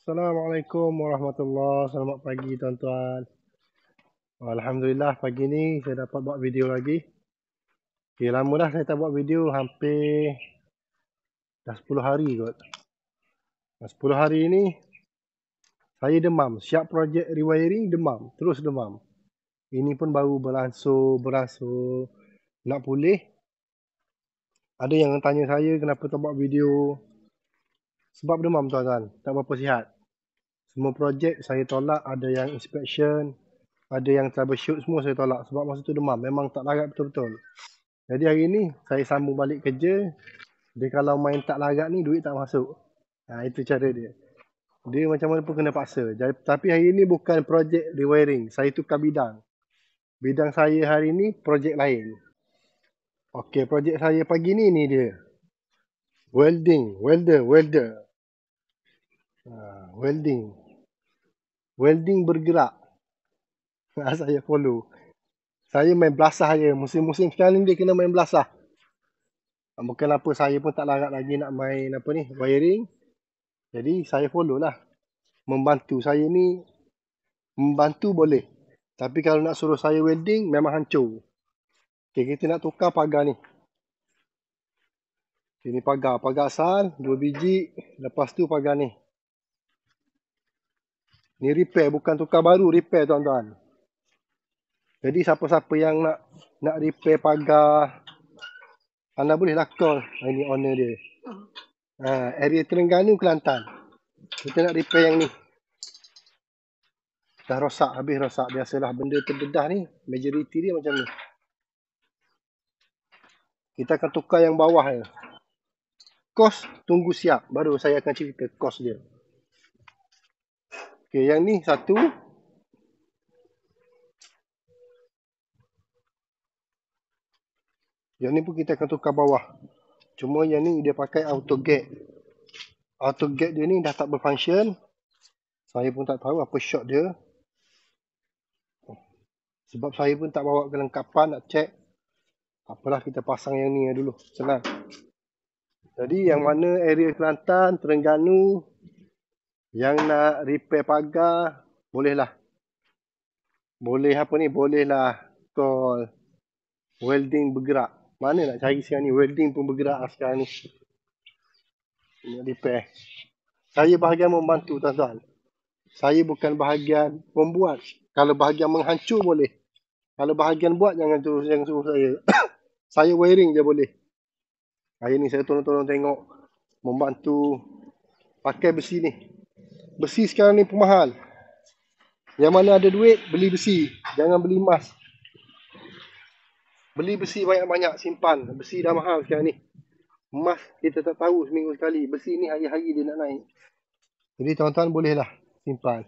Assalamualaikum warahmatullahi. Selamat pagi tuan-tuan. Alhamdulillah pagi ni saya dapat buat video lagi. Okay, lama dah saya tak buat video, hampir dah 10 hari kot. 10 hari ni saya demam, siap projek rewiring demam, terus demam. Ini pun baru beransur nak pulih. Ada yang tanya saya kenapa tak buat video. Sebab demam tuan-tuan, tak berapa sihat. Semua projek saya tolak, ada yang inspection, ada yang troubleshoot, semua saya tolak sebab masa tu demam, memang tak larat betul-betul. Jadi hari ni saya sambung balik kerja. Dia kalau main tak larat ni duit tak masuk. Itu cara dia. Dia macam mana pun kena paksa. Tapi hari ni bukan projek rewiring, saya tukar bidang. Bidang saya hari ni projek lain. Okey, projek saya pagi ni dia. Welder. Welding bergerak. Saya follow. Saya main belasah je. Musim-musim sekarang ni dia kena main belasah. Bukan apa, saya pun tak larat lagi nak main wiring. Jadi saya follow lah. Membantu saya ni, membantu boleh. Tapi kalau nak suruh saya welding memang hancur. Okay, kita nak tukar pagar ni. Ini pagar asal 2 biji. Lepas tu pagar ni. Ni repair, bukan tukar baru, repair tuan-tuan. Jadi siapa-siapa yang nak repair pagar, anda bolehlah call. Ini owner dia. Area Terengganu, Kelantan. Kita nak repair yang ni. Dah rosak, habis rosak. Biasalah benda terdedah ni, majoriti dia macam ni. Kita akan tukar yang bawah je. Kos tunggu siap, baru saya akan cerita kos dia. Okey, yang ni satu. Yang ni pun kita akan tukar bawah. Cuma yang ni dia pakai auto gate. Auto gate dia ni dah tak berfunction. Saya pun tak tahu apa shot dia. Sebab saya pun tak bawa kelengkapan nak check. Apalah, kita pasang yang ni dulu. Senang. Jadi yang mana area Kelantan, Terengganu, yang nak repair pagar, bolehlah. Bolehlah call welding bergerak. Mana nak cari sekarang ni, welding pun bergerak sekarang ni. Nak repair. Saya bahagian membantu tuan-tuan. Saya bukan bahagian membuat. Kalau bahagian menghancur boleh. Kalau bahagian buat jangan suruh saya. Saya wiring je boleh. Hari ni saya tolong tengok, membantu pakai besi ni. Besi sekarang ni pemahal. Yang mana ada duit, beli besi. Jangan beli emas. Beli besi banyak-banyak, simpan. Besi dah mahal sekarang ni. Emas kita tak tahu seminggu sekali. Besi ni hari-hari dia nak naik. Jadi tuan-tuan bolehlah simpan.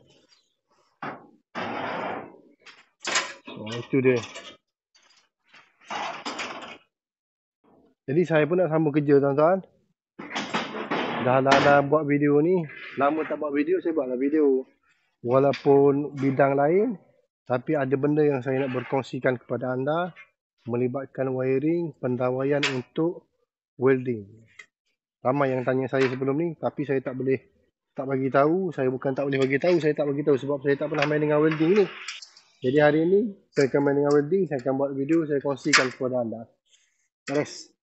Itu dia. Jadi saya pun nak sambung kerja tuan-tuan. Dah buat video ni. Lama tak buat video, saya buatlah video. Walaupun bidang lain, tapi ada benda yang saya nak berkongsikan kepada anda. Melibatkan wiring, pendawaian untuk welding. Ramai yang tanya saya sebelum ni, tapi saya tak bagi tahu. Saya bukan tak boleh bagi tahu, saya tak bagi tahu sebab saya tak pernah main dengan welding ni. Jadi hari ni saya akan main dengan welding, saya akan buat video, saya kongsikan kepada anda. Terus.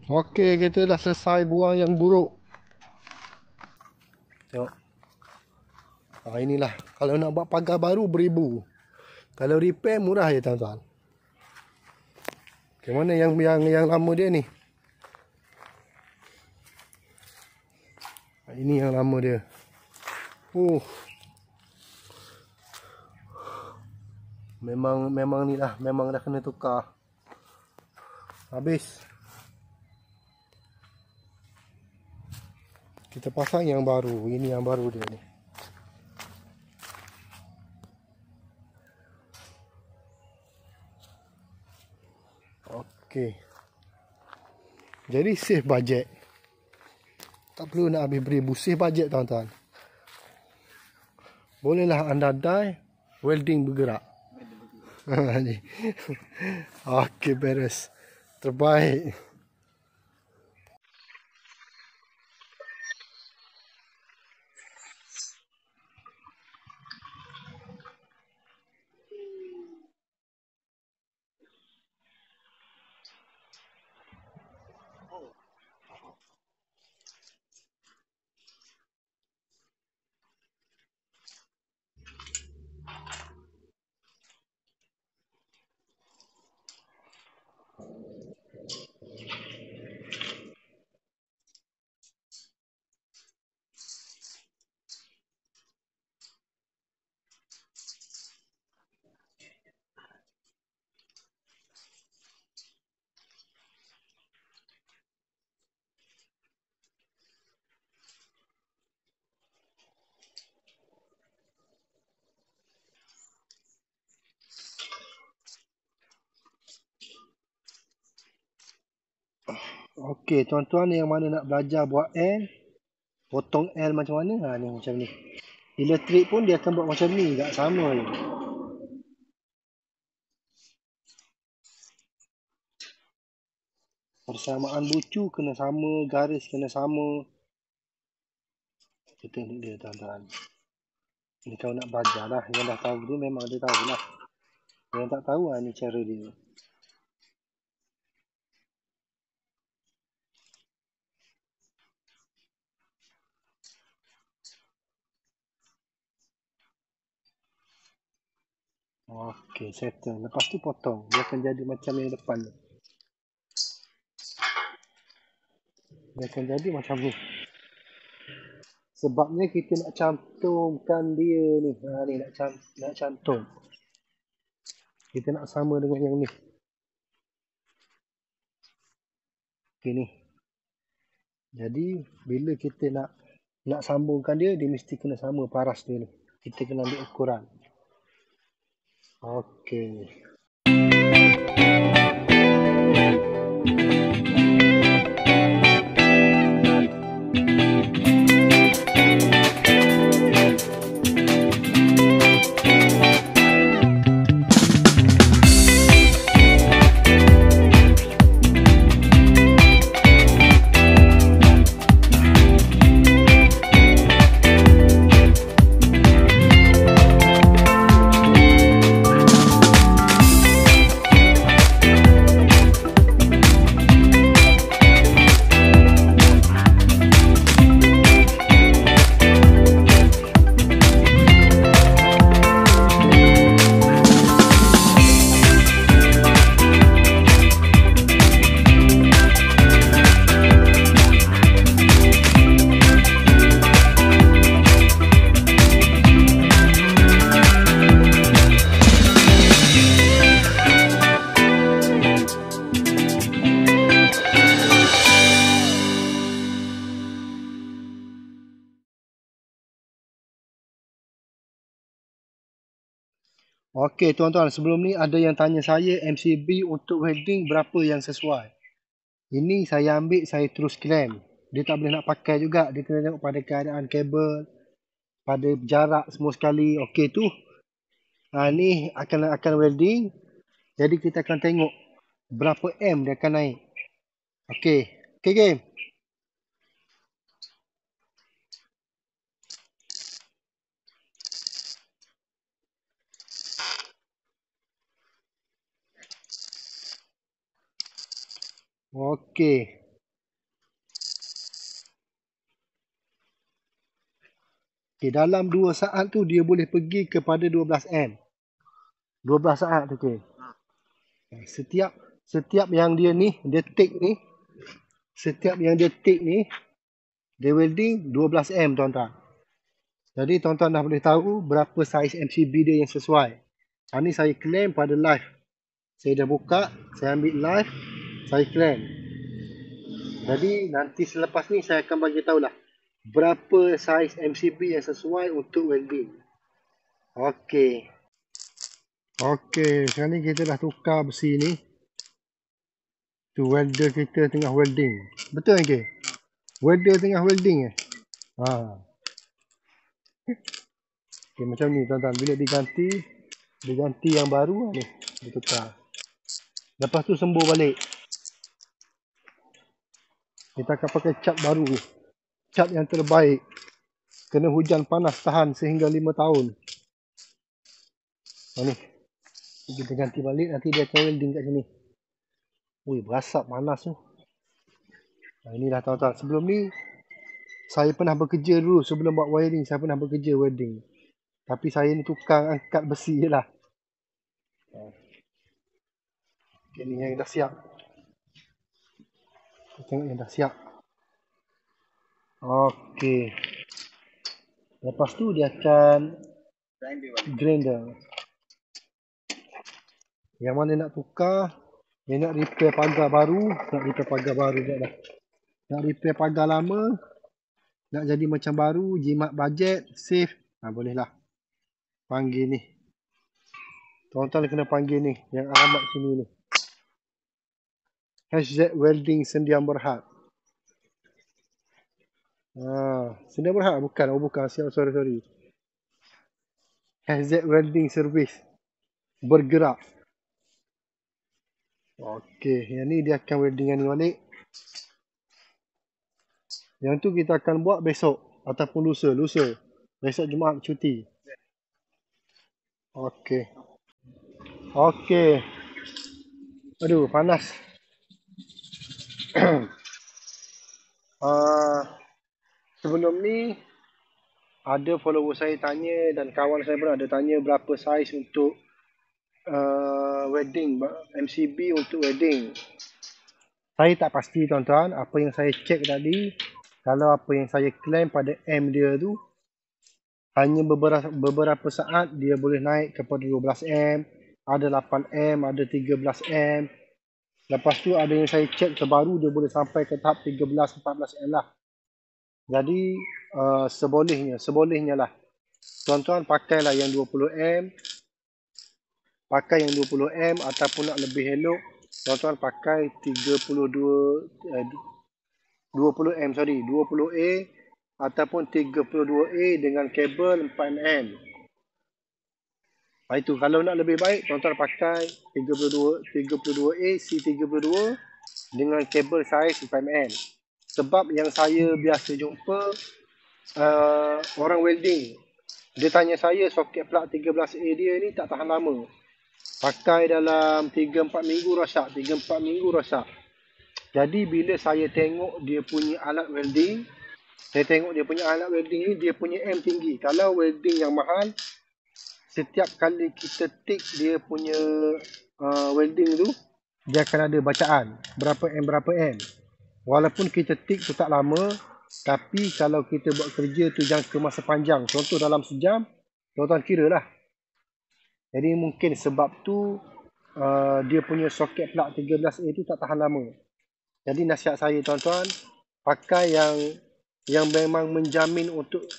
Okey, kita dah selesai buang yang buruk. Tengok. Inilah. Kalau nak buat pagar baru beribu. Kalau repair murah je tuan-tuan. Okay, mana yang lama dia ni? Ini yang lama dia. Memang ni lah. Memang dah kena tukar. Habis. Kita pasang yang baru. Ini yang baru dia ni. Okey. Jadi save budget. Tak perlu nak habis beribu. Save budget tuan-tuan. Bolehlah anda die, welding bergerak. Okey, beres. Terbaik. Okey, tuan-tuan yang mana nak belajar buat L, potong L macam mana? Ni macam ni. Elektrik pun dia akan buat macam ni, tak sama je. Persamaan bucu kena sama, garis kena sama. Kita ni dia tuan-tuan. Ni kau nak belajar lah. Yang dah tahu dia memang dia tahu lah. Yang tak tahu ni cara dia. Okey, settle. Lepas tu potong. Dia akan jadi macam yang depan ni. Dia akan jadi macam ni. Sebabnya kita nak cantumkan dia ni. Ni nak cantum. Kita nak sama dengan yang ni. Okey ni. Jadi bila kita nak sambungkan dia mesti kena sama paras dia ni. Kita kena ambil ukuran. Okey. Okey tuan-tuan, sebelum ni ada yang tanya saya MCB untuk welding berapa yang sesuai. Ini saya ambil, saya terus claim. Dia tak boleh nak pakai juga, dia kena tengok pada keadaan kabel, pada jarak semua sekali. Okey tu. Ni akan welding. Jadi kita akan tengok berapa M dia akan naik. Okey. Okey game. Okey. Okey, dalam 2 saat tu dia boleh pergi kepada 12 M. 12 saat tu, okey. Setiap yang dia ni, dia take ni, setiap yang dia take ni, dia welding 12 M, tuan-tuan. Jadi tuan-tuan dah boleh tahu berapa saiz MCB dia yang sesuai. Ni saya claim pada live. Saya dah buka, saya ambil live, saya claim. Jadi nanti selepas ni saya akan bagi tahu lah berapa saiz MCB yang sesuai untuk welding. Okey. Okey, sekarang ni kita dah tukar besi ni. Tu welder kita tengah welding. Betul ke? Welder tengah welding Ha. Okey, macam ni tuan-tuan. Bila diganti yang baru ni, ditukar. Lepas tu sembuh balik. Kita akan pakai cat baru ni. Cat yang terbaik. Kena hujan panas tahan sehingga 5 tahun. Ni. Kita ganti balik, nanti dia akan welding kat sini. Ui, berasap panas tu. Inilah tuan-tuan. Sebelum ni, saya pernah bekerja dulu. Sebelum buat wiring, saya pernah bekerja welding. Tapi saya ni tukang angkat besi je lah. Okay, ni yang dah siap. Tengok yang dah siap. Okey. Lepas tu dia akan grinder. Yang mana nak tukar, dia nak repair pagar baru, nak repair pagar lama, nak jadi macam baru, jimat bajet, save, boleh lah. Panggil ni. Tuan-tuan kena panggil ni, yang alamat sini ni. HZ Welding Sendian Berhad. Sendian Berhad bukan, bukan, sorry. HZ Welding Service. Bergerak. Okey, yang ni dia akan welding yang ni balik. Yang tu kita akan buat besok ataupun lusa. Besok Jumaat cuti. Okey. Aduh, panas. Sebelum ni ada follower saya tanya dan kawan saya pun ada tanya berapa saiz untuk wedding, MCB untuk wedding. Saya tak pasti tuan-tuan. Apa yang saya cek tadi, kalau apa yang saya claim pada M dia tu, hanya beberapa saat dia boleh naik kepada 12 M, ada 8 M, ada 13 M. Lepas tu ada yang saya cek terbaru dia boleh sampai ke tahap 13-14 M lah. Jadi sebolehnya lah. Tuan-tuan pakailah yang 20 M. Pakai yang 20 M ataupun nak lebih elok, tuan-tuan pakai 20 A ataupun 32A dengan kabel 4mm. Itu kalau nak lebih baik, tuan-tuan pakai 32A C32 dengan kabel saiz 4mm. Sebab yang saya biasa jumpa orang welding, dia tanya saya soket plug 13A dia ni tak tahan lama. Pakai dalam 3-4 minggu rosak. Jadi bila saya tengok dia punya alat welding, ni dia punya M tinggi. Kalau welding yang mahal, setiap kali kita tick dia punya welding tu, dia akan ada bacaan berapa M. Walaupun kita tick tu tak lama, tapi kalau kita buat kerja tu jangka masa panjang, contoh dalam sejam, tuan-tuan kira lah. Jadi mungkin sebab tu dia punya soket plug 13A tu tak tahan lama. Jadi nasihat saya tuan-tuan, pakai yang memang menjamin untuk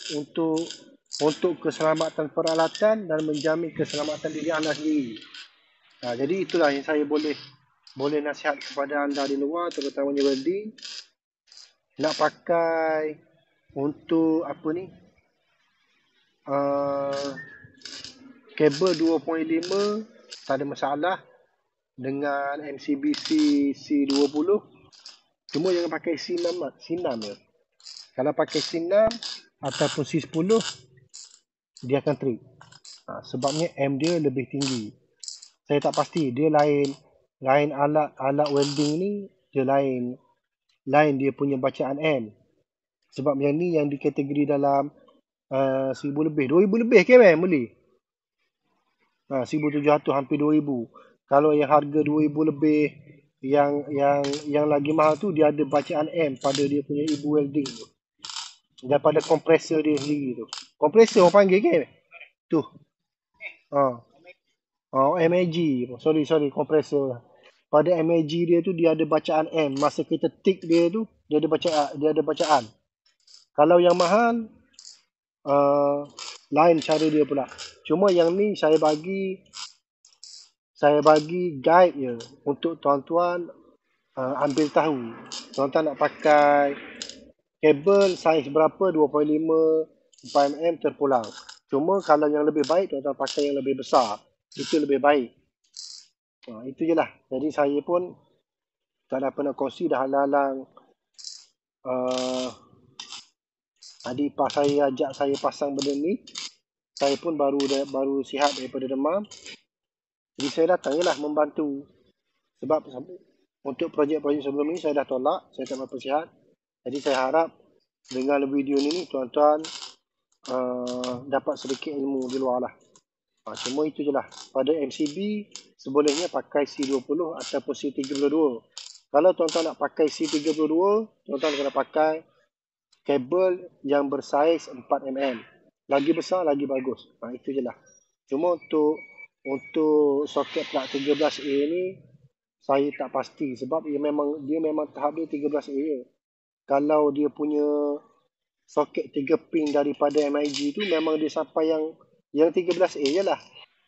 keselamatan peralatan dan menjamin keselamatan diri anda sendiri. Jadi itulah yang saya boleh nasihat kepada anda di luar, terutamanya welding. Nak pakai untuk apa ni? Kabel 2.5 tak ada masalah dengan MCBC C20. Cuma jangan pakai C6 ya. Kalau pakai C6 ataupun C10, dia akan trip. Sebabnya M dia lebih tinggi. Saya tak pasti, dia lain alat welding ni, dia lain dia punya bacaan M. Sebab yang ni yang dikategori dalam 1,000 lebih. 2,000 lebih ke man beli? 1,700 hampir 2,000. Kalau yang harga 2,000 lebih yang lagi mahal tu dia ada bacaan M pada dia punya ibu welding tu. Daripada kompresor dia sendiri tu. Kompresor orang panggil ke? Tu. MAG. Sorry kompresor. Pada MAG dia tu dia ada bacaan M. Masa kita tick dia tu dia ada bacaan. Kalau yang mahal lain cara dia pula. Cuma yang ni saya bagi guide je untuk tuan-tuan ambil tahu. Tuan-tuan nak pakai kabel saiz berapa, 2.5 4mm terpulang. Cuma kalau yang lebih baik tuan-tuan pakai yang lebih besar. Itu lebih baik. Itu je lah. Jadi saya pun tak ada pernah kongsi dah halang-halang adik ipar saya ajak saya pasang benda ni. Saya pun baru sihat daripada demam. Jadi saya datang je lah membantu. Sebab untuk projek-projek sebelum ni saya dah tolak. Saya tak berapa sihat. Jadi saya harap dengan video ni tuan-tuan dapat sedikit ilmu di luar lah. Cuma itu je lah. Pada MCB sebolehnya pakai C20 ataupun C32. Kalau tuan-tuan nak pakai C32, tuan-tuan kena pakai kabel yang bersaiz 4mm. Lagi besar, lagi bagus. Itu je lah. Cuma untuk soket plug 13A ni, saya tak pasti. Sebab dia memang tahap dia 13A je. Kalau dia punya soket 3 pin daripada MIG tu, memang dia sampai yang 13A je lah.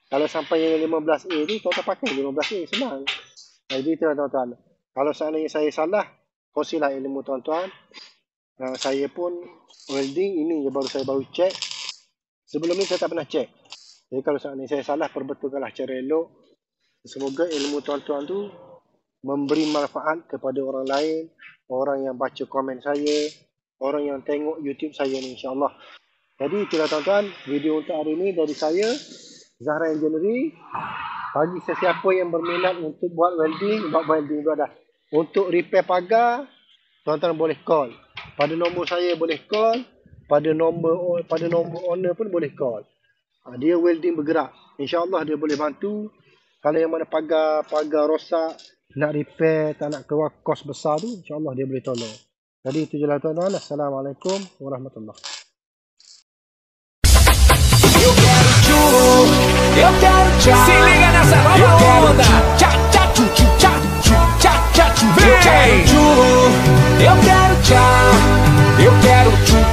Kalau sampai yang 15A tu, tuan-tuan pakai 15A. Senang. Jadi itu lah tuan-tuan. Kalau seandainya saya salah, kongsilah ilmu tuan-tuan. Saya pun welding ini je saya baru cek. Sebelum ni saya tak pernah cek. Jadi kalau seandainya saya salah, perbetulkanlah cara elok. Semoga ilmu tuan-tuan tu memberi manfaat kepada orang lain, orang yang baca komen saya, orang yang tengok YouTube saya ni, insyaAllah. Jadi itulah tuan-tuan, video untuk hari ini dari saya, Zahra Engineering. Bagi sesiapa yang berminat untuk buat welding tu ada. Untuk repair pagar, tuan-tuan boleh call. Pada nombor saya boleh call, pada nombor owner pun boleh call. Dia welding bergerak. InsyaAllah dia boleh bantu. Kalau yang mana pagar rosak, nak repair, tak nak keluar kos besar tu, insyaAllah dia boleh tolong. Jadi itu je lah tuan-tuan. Assalamualaikum warahmatullahi Eu quero tchau, eu quero tchau.